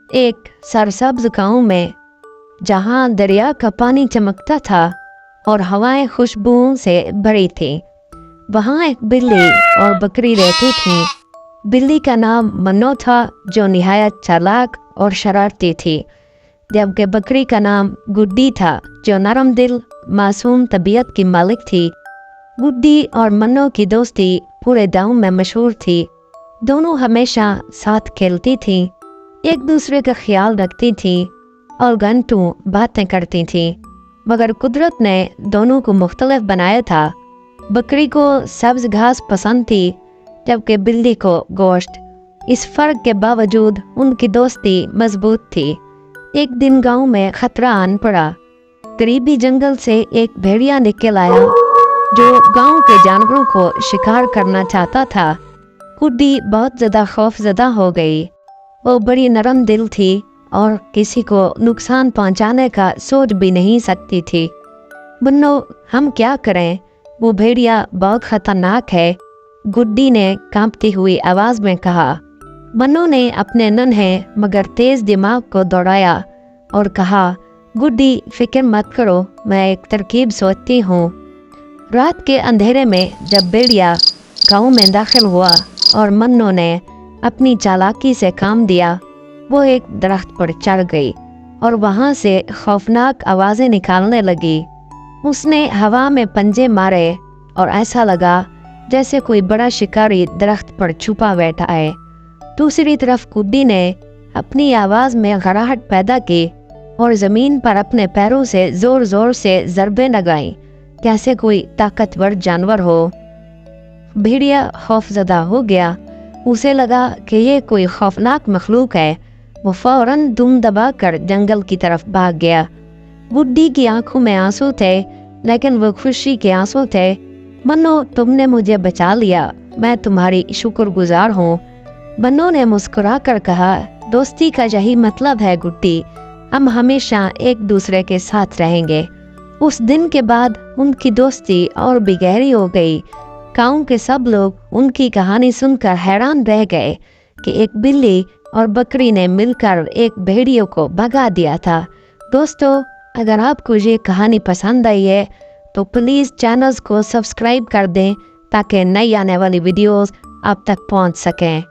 एक सरसब्ज गांव में, जहां दरिया का पानी चमकता था और हवाएं खुशबुओं से भरी थी, वहां एक बिल्ली और बकरी रहती थी। बिल्ली का नाम मन्नो था, जो निहायत चालाक और शरारती थी, जबकि बकरी का नाम गुड्डी था, जो नरम दिल मासूम तबीयत की मालिक थी। गुड्डी और मन्नो की दोस्ती पूरे गांव में मशहूर थी। दोनों हमेशा साथ खेलती थी, एक दूसरे का ख्याल रखती थी और घंटों बातें करती थी। मगर कुदरत ने दोनों को मुख्तलिफ बनाया था। बकरी को सब्ज घास पसंद थी, जबकि बिल्ली को गोश्त। इस फर्क के बावजूद उनकी दोस्ती मजबूत थी। एक दिन गांव में खतरा आन पड़ा। करीबी जंगल से एक भेड़िया निकल आया, जो गांव के जानवरों को शिकार करना चाहता था। गुड्डी बहुत ज़्यादा खौफजदा हो गई। वो बड़ी नरम दिल थी और किसी को नुकसान पहुंचाने का सोच भी नहीं सकती थी। बन्नो, हम क्या करें? वो भेड़िया बहुत खतरनाक है, गुड्डी ने कांपती हुई आवाज में कहा। बन्नो ने अपने नन्हे मगर तेज दिमाग को दौड़ाया और कहा, गुड्डी, फिक्र मत करो, मैं एक तरकीब सोचती हूँ। रात के अंधेरे में जब भेड़िया गांव में दाखिल हुआ और मन्नो ने अपनी चालाकी से काम दिया, वो एक दरख्त पर चढ़ गई और वहां से खौफनाक आवाजें निकालने लगी। उसने हवा में पंजे मारे और ऐसा लगा जैसे कोई बड़ा शिकारी दरख्त पर छुपा बैठा है। दूसरी तरफ गुड्डी ने अपनी आवाज में घराहट पैदा की और जमीन पर अपने पैरों से जोर जोर से ज़रबे लगाई, जैसे कोई ताकतवर जानवर हो। भेड़िया खौफजदा हो गया। उसे लगा कि ये कोई खौफनाक मखलूक है। वो फौरन दुम दबाकर जंगल की तरफ भाग गया। गुड्डी की आंखों में आंसू थे, लेकिन वो खुशी के आंसू थे। मन्नो, तुमने मुझे बचा लिया, मैं तुम्हारी शुक्रगुजार हूँ। मन्नो ने मुस्कुरा कर कहा, दोस्ती का यही मतलब है गुड्डी, हम हमेशा एक दूसरे के साथ रहेंगे। उस दिन के बाद उनकी दोस्ती और भी गहरी हो गई। गांव के सब लोग उनकी कहानी सुनकर हैरान रह गए कि एक बिल्ली और बकरी ने मिलकर एक भेड़ियों को भगा दिया था। दोस्तों, अगर आपको ये कहानी पसंद आई है तो प्लीज़ चैनल्स को सब्सक्राइब कर दें, ताकि नई आने वाली वीडियोस आप तक पहुंच सकें।